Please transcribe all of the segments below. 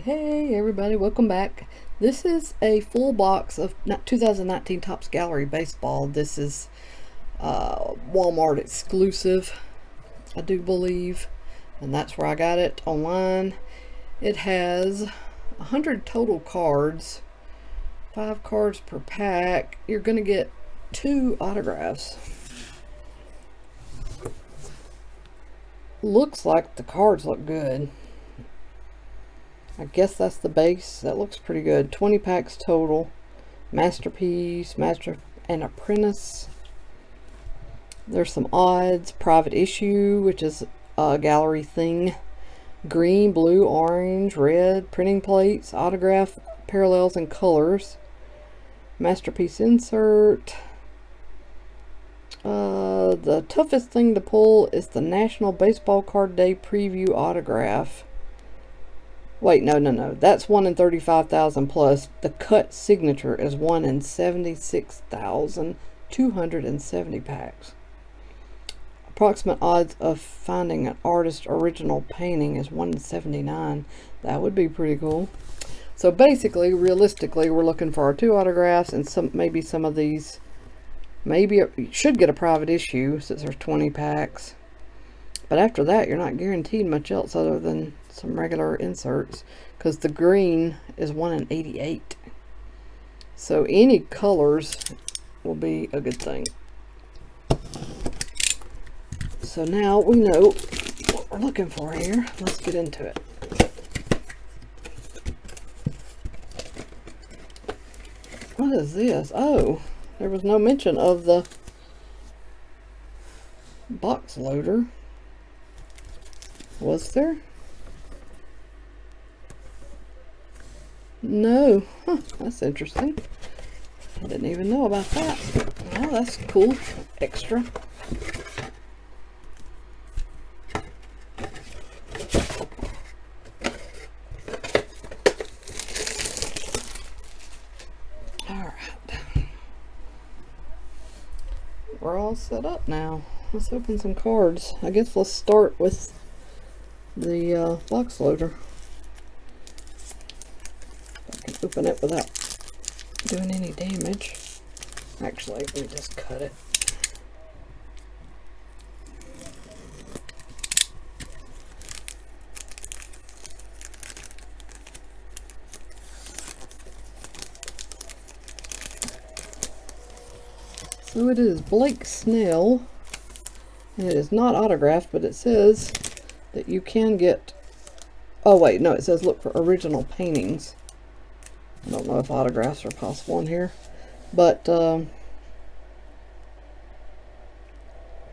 Hey everybody, welcome back. This is a full box of 2019 Topps Gallery Baseball. This is Walmart exclusive, I do believe, and that's where I got it online. It has 100 total cards, 5 cards per pack. You're going to get 2 autographs. Looks like the cards look good. I guess that's the base. That looks pretty good. 20 packs total. Masterpiece, Master and Apprentice. There's some odds. Private issue, which is a gallery thing. Green, blue, orange, red. Printing plates, autograph, parallels, and colors. Masterpiece insert. The toughest thing to pull is the National Baseball Card Day Preview autograph. Wait, no. That's 1 in 35,000 plus. The cut signature is 1 in 76,270 packs. Approximate odds of finding an artist's original painting is 1 in 79. That would be pretty cool. So basically, realistically, we're looking for our 2 autographs and maybe some of these. Maybe you should get a private issue since there's 20 packs. But after that, you're not guaranteed much else other than some regular inserts, because the green is 1 in 88. So any colors will be a good thing. So now we know what we're looking for here. Let's get into it. What is this? Oh, there was no mention of the box loader. Was there? No. Huh, that's interesting. I didn't even know about that. Well, that's cool. Extra. Alright. We're all set up now. Let's open some cards. I guess let's start with the box loader. I can open it without doing any damage. Actually, let me just cut it. So it is Blake Snell, and it is not autographed, but it says that you can get, oh wait, no, it says look for original paintings. I don't know if autographs are possible in here, but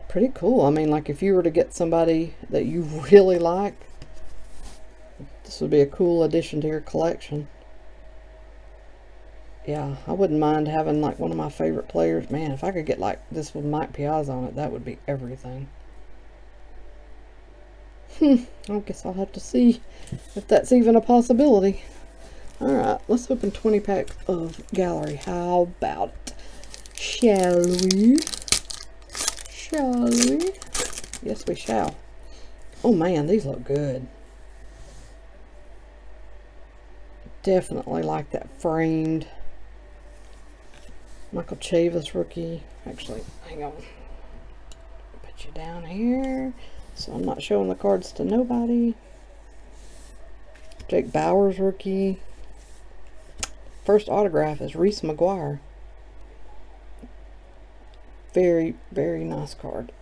pretty cool. I mean, like if you were to get somebody that you really like, this would be a cool addition to your collection. Yeah, I wouldn't mind having like one of my favorite players. Man, if I could get like this with Mike Piazza on it, that would be everything. I guess I'll have to see if that's even a possibility. Alright, let's open 20 packs of gallery. How about it? Shall we? Shall we? Yes, we shall. Oh man, these look good. Definitely like that framed Michael Chavis rookie. Actually, hang on. Put you down here so I'm not showing the cards to nobody. Jake Bauers rookie. First autograph is Reese McGuire. Very, very nice card.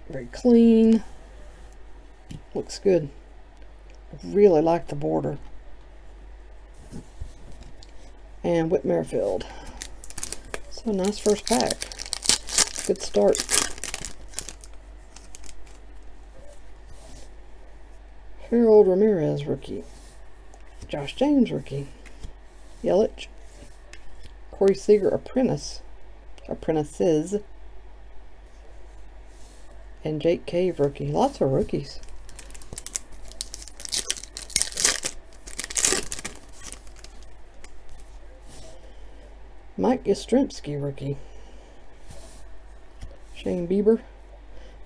Very clean. Looks good. I really like the border. And Whit Merrifield. So nice first pack. Good start. Harold Ramirez rookie. Josh James rookie. Yelich. Corey Seager apprentices. And Jake Cave rookie. Lots of rookies. Mike Yastrzemski rookie. Shane Bieber.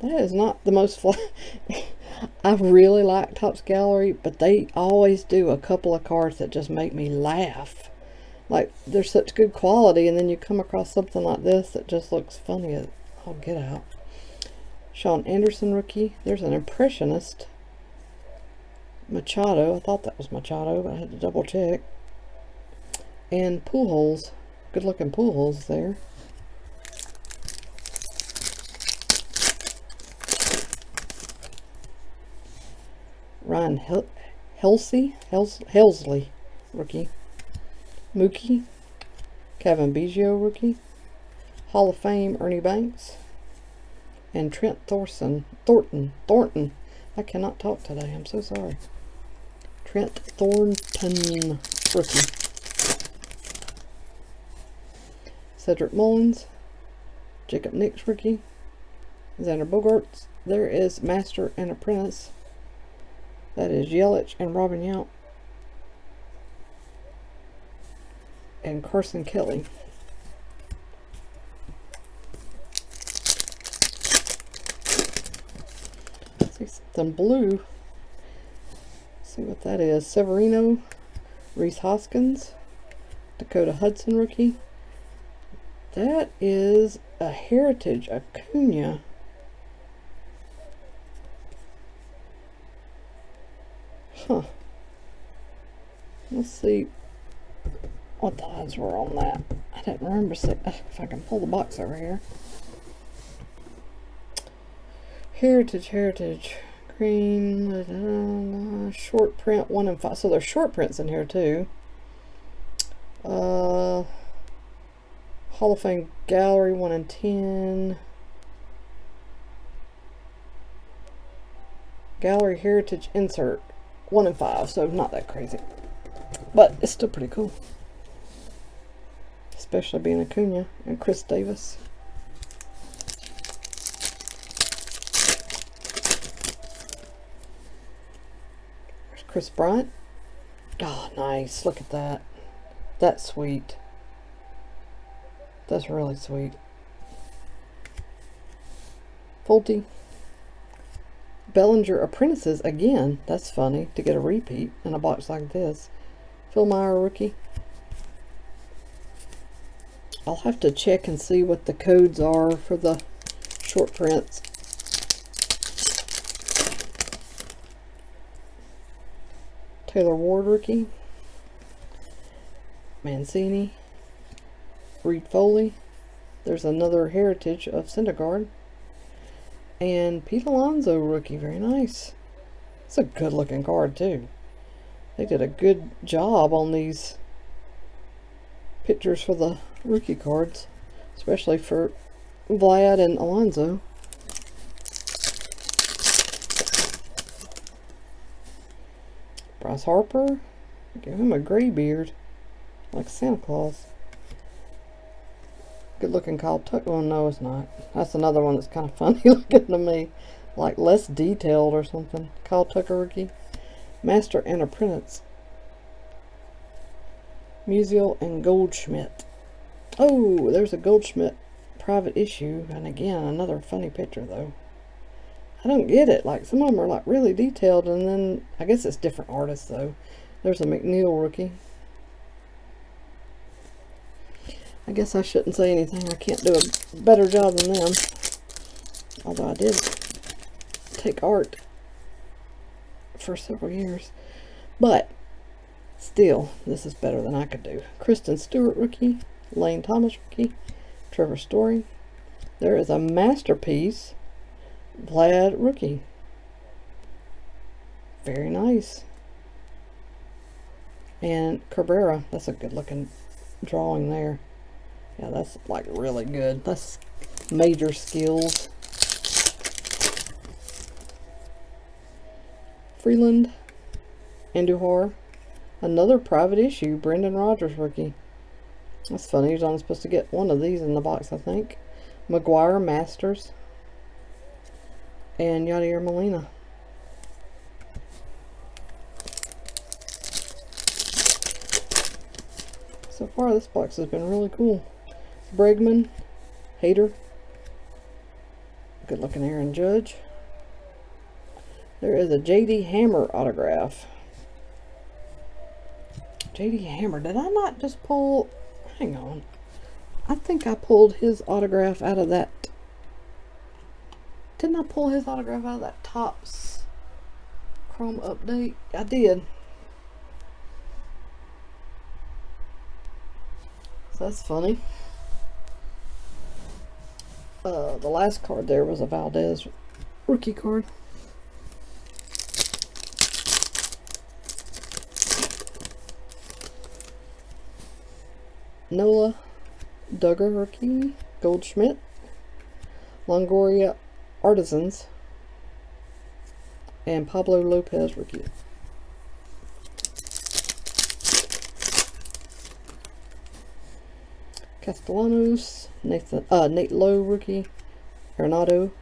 That is not the most I really like Topps Gallery, but they always do a couple of cards that just make me laugh. Like, they're such good quality, and then you come across something like this that just looks funny as all get out. Sean Anderson rookie. There's an Impressionist. Machado. I thought that was Machado, but I had to double check. And Pujols. Good looking Pujols there. Ryan Helsley rookie. Mookie. Kevin Biggio rookie. Hall of Fame Ernie Banks. And Trent Thornton. I cannot talk today. I'm so sorry. Trent Thornton rookie. Cedric Mullins. Jacob Nix rookie. Xander Bogaerts. There is Master and Apprentice. That is Yelich and Robin Yount. And Carson Kelly. See something blue. See what that is. Severino, Rhys Hoskins, Dakota Hudson rookie. That is a Heritage Acuna. Huh. Let's see what the odds were on that. I didn't remember if I can pull the box over here. Heritage. Green. Short print 1 and 5. So there's short prints in here too. Hall of Fame Gallery 1 and 10. Gallery Heritage Insert 1 and 5. So not that crazy. But it's still pretty cool. Especially being Acuna and Chris Davis. There's Chris Bryant. Oh, nice. Look at that. That's sweet. That's really sweet. Fulte. Bellinger Apprentices again. That's funny to get a repeat in a box like this. Phil Meyer rookie. I'll have to check and see what the codes are for the short prints. Taylor Ward rookie. Mancini. Reed Foley. There's another Heritage of Syndergaard. And Pete Alonso rookie. Very nice. It's a good looking card too. They did a good job on these pictures for the rookie cards, especially for Vlad and Alonso. Bryce Harper. Give him a gray beard like Santa Claus. Good looking Kyle Tucker. Oh, no, it's not. That's another one that's kind of funny looking to me. Like less detailed or something. Kyle Tucker rookie. Master and Apprentice. Musial and Goldschmidt. Oh, there's a Goldschmidt private issue. And again, another funny picture though. I don't get it. Like some of them are like really detailed, and then I guess it's different artists though. There's a McNeil rookie. I guess I shouldn't say anything. I can't do a better job than them. Although I did take art for several years. But still, this is better than I could do. Kristen Stewart rookie. Lane Thomas rookie. Trevor Story. There is a masterpiece. Vlad rookie. Very nice. And Cabrera. That's a good looking drawing there. Yeah, that's like really good. That's major skills. Freeland. Andujar. Another private issue. Brendan Rodgers rookie. That's funny. He's only supposed to get one of these in the box, I think. McGuire Masters. And Yadier Molina. So far, this box has been really cool. Bregman, Hader, good looking Aaron Judge. There is a J.D. Hammer autograph. J.D. Hammer. Did I not just pull... Hang on. I think I pulled his autograph out of that... Didn't I pull his autograph out of that Topps Chrome update? I did. So that's funny. The last card there was a Valdez rookie card. Nola Duggar rookie, Goldschmidt, Longoria Artisans, and Pablo Lopez rookie. Castellanos, Nate Lowe rookie, Arenado,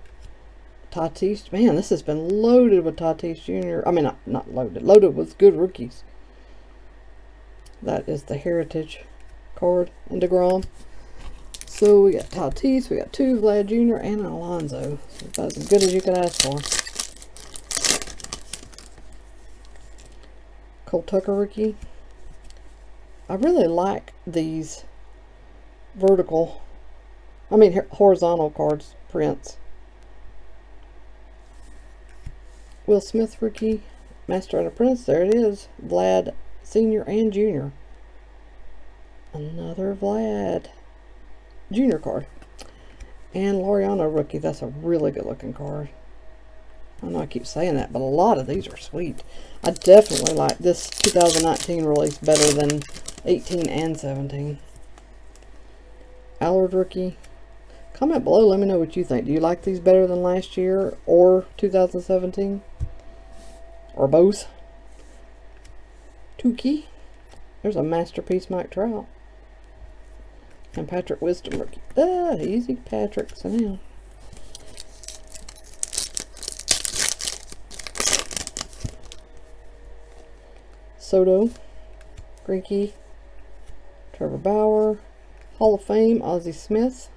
Tatis. Man, this has been loaded with Tatis Jr. I mean, not loaded. Loaded with good rookies. That is the Heritage card in DeGrom. So we got Tatis, we got 2 Vlad Jr. and an Alonso. So that's as good as you could ask for. Cole Tucker rookie. I really like these horizontal cards prints. Will Smith rookie, Master and Apprentice. There it is. Vlad Senior and Junior. Another Vlad Junior card. And Laureano rookie. That's a really good looking card. I know I keep saying that, but a lot of these are sweet. I definitely like this 2019 release better than 18 and 17. Allard rookie. Comment below, let me know what you think. Do you like these better than last year or 2017? Or both? Tukey. There's a masterpiece Mike Trout. And Patrick Wisdom rookie. Easy Patrick. So now. Soto. Greinke. Trevor Bauer. Hall of Fame, Ozzie Smith.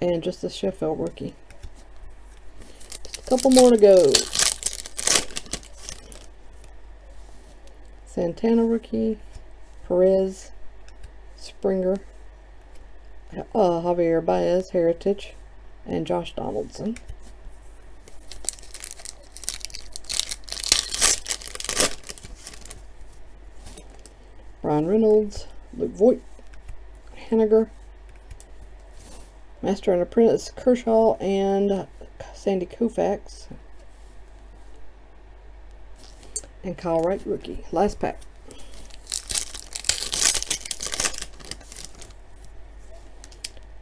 And just a Sheffield rookie. Just a couple more to go. Santana rookie. Perez. Springer. Javier Baez, Heritage. And Josh Donaldson. Ryan Reynolds. Luke Voigt. Henniger. Master and Apprentice Kershaw and Sandy Koufax. And Kyle Wright rookie. Last pack.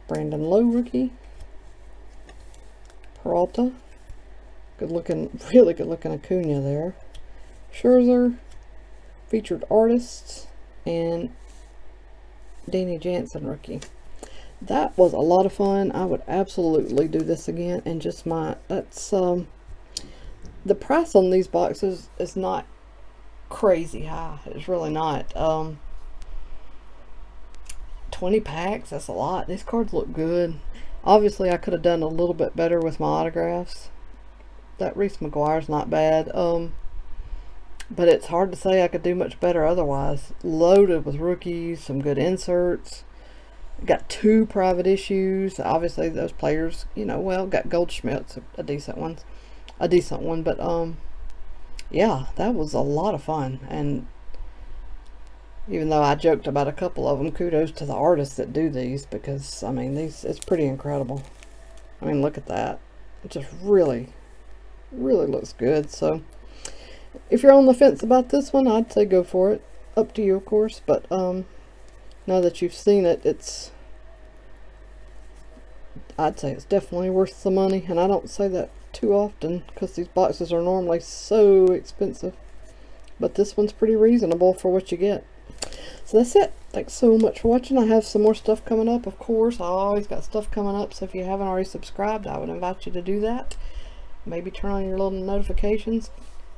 Brandon Lowe rookie. Peralta. Good looking, really good looking Acuna there. Scherzer. Featured artists. And Danny Jansen rookie. That was a lot of fun. I would absolutely do this again, and just that's the price on these boxes is not crazy high. It's really not. 20 packs, that's a lot. These cards look good. Obviously I could have done a little bit better with my autographs. That Reese McGuire's not bad. But it's hard to say I could do much better otherwise. Loaded with rookies, some good inserts. Got 2 private issues. Obviously those players, you know, well, got Goldschmidt's a decent one. But yeah, that was a lot of fun. And even though I joked about a couple of them, kudos to the artists that do these, because I mean, it's pretty incredible. I mean, look at that. It just really looks good. So if you're on the fence about this one, I'd say go for it. Up to you, of course, but now that you've seen it, I'd say it's definitely worth the money, and I don't say that too often because these boxes are normally so expensive, but this one's pretty reasonable for what you get. So that's it. Thanks so much for watching. I have some more stuff coming up, of course. I always got stuff coming up, so if you haven't already subscribed, I would invite you to do that. Maybe turn on your little notifications.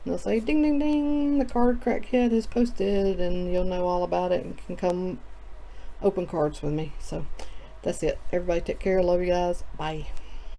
They'll say ding ding ding, the card crackhead has posted, and you'll know all about it and can come open cards with me. So that's it. Everybody take care. Love you guys. Bye.